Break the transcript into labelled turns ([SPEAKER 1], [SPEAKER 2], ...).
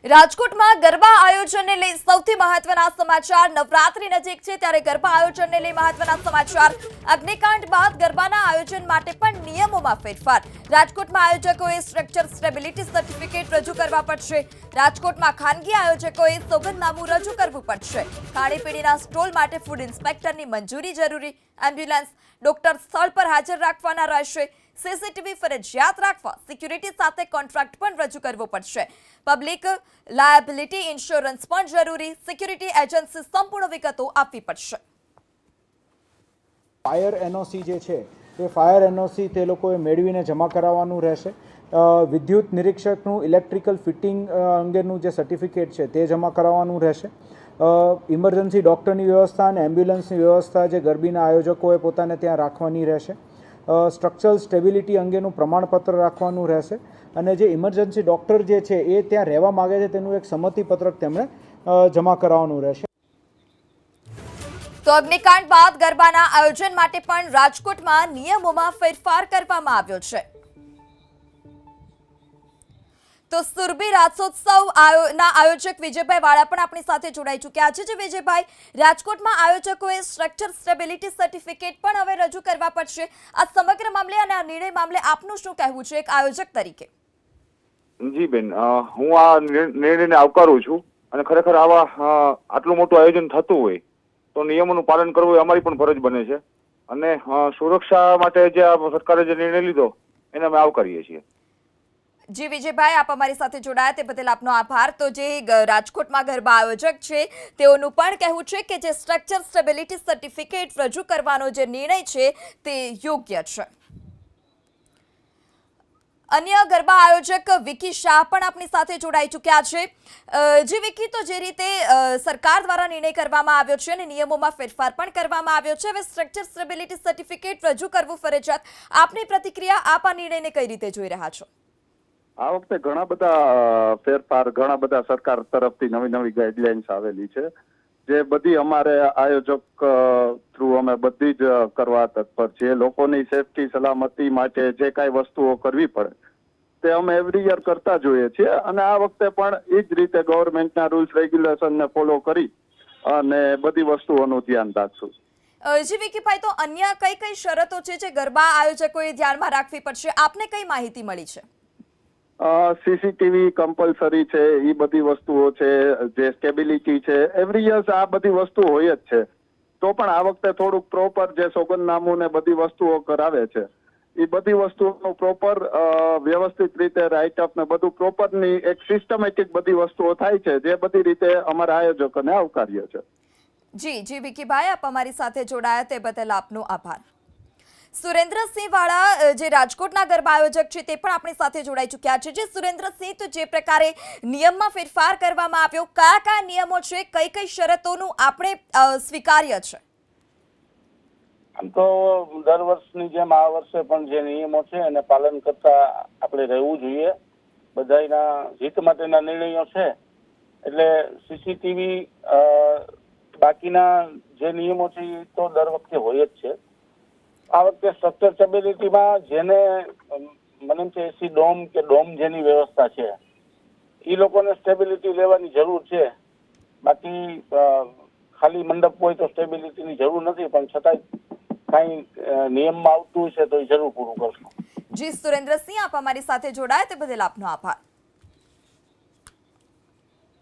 [SPEAKER 1] રાજકોટમાં ગરબા આયોજનને લઈ સૌથી મહત્વના સમાચાર નવરાત્રી નજીક છે ત્યારે ગરબા આયોજનને લઈ મહત્વના સમાચાર અગ્નિકાંડ બાદ ગરબાના આયોજન માટે પણ નિયમોમાં ફેરફાર રાજકોટમાં આયોજકોએ સ્ટ્રક્ચર સ્ટેબિલિટી સર્ટિફિકેટ રજૂ કરવા પડશે રાજકોટમાં ખાનગી આયોજકોએ સોગંદનામું રજૂ કરવું પડશે ખાણીપીણીના સ્ટોલ માટે ફૂડ ઇન્સ્પેક્ટરની મંજૂરી જરૂરી એમ્બ્યુલન્સ ડોક્ટર સ્થળ પર હાજર રાખવાના રહેશે સીસીટીવી ફરજિયાત રાખવા સિક્યુરિટી સાથે કોન્ટ્રાક્ટ પણ રજૂ કરવો પડશે પબ્લિક લાયબિલિટી ઇન્સ્યોરન્સ પણ જરૂરી સિક્યુરિટી એજન્સી સંપૂર્ણ વિગતો આપવી પડશે
[SPEAKER 2] ફાયર એનઓસી જે છે તે ફાયર એનઓસી તે લોકોએ મેળવીને જમા કરાવવાનું રહેશે વિદ્યુત નિરીક્ષકનું ઇલેક્ટ્રિકલ ફિટિંગ અંગેનું જે સર્ટિફિકેટ છે તે જમા કરાવવાનું રહેશે ઇમરજન્સી ડૉક્ટરની વ્યવસ્થા અને એમ્બ્યુલન્સની વ્યવસ્થા જે ગરબીના આયોજકોએ પોતાને ત્યાં રાખવાની રહેશે સ્ટ્રક્ચરલ સ્ટેબિલિટી અંગેનું પ્રમાણપત્ર રાખવાનું રહેશે અને જે ઇમરજન્સી ડૉક્ટર જે છે એ ત્યાં રહેવા માગે છે તેનું એક સંમતિપત્રક તેમણે જમા કરાવવાનું રહેશે
[SPEAKER 1] તો અગ્નિકાંડ બાદ ગરબાના આયોજન માટે પણ રાજકોટમાં નિયમોમાં ફેરફાર કરવામાં આવ્યો છે તો સુરભી રાસોત્સવના આયોજક વિજયભાઈ વાળા પણ આપણી સાથે જોડાઈ ચૂક્યા છે જે વિજયભાઈ રાજકોટમાં આયોજકોએ સ્ટ્રક્ચર સ્ટેબિલિટી સર્ટિફિકેટ પણ હવે રજૂ કરવા પડશે આ સમગ્ર મામલે અને આ નિર્ણય મામલે આપનું શું કહેવું છે એક આયોજક તરીકે
[SPEAKER 3] જી બેન હું આ નિર્ણયને આવકારું છું અને ખરેખર આવા આટલું મોટું આયોજન થતું હોય તો નિયમોનું પાલન કરવું એ અમારી પણ ફરજ બને છે અને સુરક્ષા માટે જે સરકારે જે નિર્ણય લીધો એને અમે આવકારીએ છીએ
[SPEAKER 1] જી વિજયભાઈ આપ અમારી સાથે જોડાયા તે બદલ આપનો આભાર તો જે રાજકોટમાં ગરબા આયોજક છે તેઓનું પણ કહેવું છે કે જે સ્ટ્રક્ચર સ્ટેબિલિટી સર્ટિફિકેટ રજૂ કરવાનો જે નિર્ણય છે તે યોગ્ય છે અન્ય ગરબા આયોજક વિકી શાહ પણ આપણી સાથે જોડાઈ ચૂક્યા છે જે વિકી તો જે રીતે સરકાર દ્વારા નિર્ણય કરવામાં આવ્યો છે અને નિયમોમાં ફેરફાર પણ કરવામાં આવ્યો છે હવે સ્ટ્રક્ચર સ્ટેબિલિટી સર્ટિફિકેટ રજૂ કરવું ફરજિયાત આપની પ્રતિક્રિયા આપ આ નિર્ણયને કઈ રીતે જોઈ રહ્યા છો
[SPEAKER 4] આ વખતે ઘણા બધા ફેરફાર ઘણા બધા સરકાર તરફથી નવી નવી ગાઈડલાઇન્સ આવેલી છે જે બધી અમારે આયોજક થ્રુ અમે બધી જ કરવા તત્પર છીએ લોકોની સેફટી સલામતી માટે જે કાંઈ વસ્તુઓ કરવી પડે તે અમે એવરી યર કરતા જોઈએ છીએ અને આ વખતે પણ એ જ રીતે ગવર્મેન્ટના રૂલ્સ રેગ્યુલેશનને ફોલો કરી અને બધી વસ્તુઓનું ધ્યાન રાખશું
[SPEAKER 1] જી વિકીભાઈ તો અન્ય કઈ કઈ શરતો છે જે ગરબા આયોજકોએ ધ્યાનમાં રાખવી પડશે આપને કઈ માહિતી મળી છે
[SPEAKER 4] સીસીટીવી કમ્પલસરી છે એ બધી વસ્તુઓ છે જે સ્ટેબિલિટી છે એવરી યર આ બધી વસ્તુ હોય જ છે તો પણ આ વખતે થોડુંક પ્રોપર જે સોગંદનામું ને બધી વસ્તુઓ કરાવે છે એ બધી વસ્તુઓનું પ્રોપર વ્યવસ્થિત રીતે રાઇટઅપ ને બધું પ્રોપરની એક સિસ્ટમેટિક બધી વસ્તુઓ થાય છે જે બધી રીતે અમારા આયોજકોને આવકાર્ય છે
[SPEAKER 1] જી વિકીભાઈ આપ અમારી સાથે જોડાયા તે બદલ આપનો આભાર સુરેન્દ્રસિંહ વાળા જે રાજકોટના ગરબા આયોજક છે તે પણ આપણી સાથે જોડાઈ ચૂક્યા છે જે સુરેન્દ્રસિંહ તો જે પ્રકારે નિયમમાં ફેરફાર કરવામાં આવ્યો કયા કયા નિયમો છે કઈ કઈ શરતોનું આપણે સ્વીકાર્ય છે
[SPEAKER 5] આમ તો દર વર્ષની જેમ આ વર્ષે પણ જે નિયમો છે એને પાલન કરતા આપણે રહેવું જોઈએ બધાના હિત માટેના નિર્ણયો છે એટલે સીસીટીવી બાકીના જે નિયમો છે એ તો દર વખતે હોય જ છે આ વખતે સ્ટ્રક્ચર સ્ટેબિલિટીમાં જેને મને એમ છે એસી ડોમ કે ડોમ જેની વ્યવસ્થા છે એ લોકોને સ્ટેબિલિટી લેવાની જરૂર છે બાકી ખાલી મંડપ હોય તો સ્ટેબિલિટીની જરૂર નથી પણ છતાંય કાંઈ નિયમમાં આવતું છે તો એ જરૂર પૂરું કરશું
[SPEAKER 1] જી સુરેન્દ્રસિંહ આપ અમારી સાથે જોડાયા તે બદલ આપનો આભાર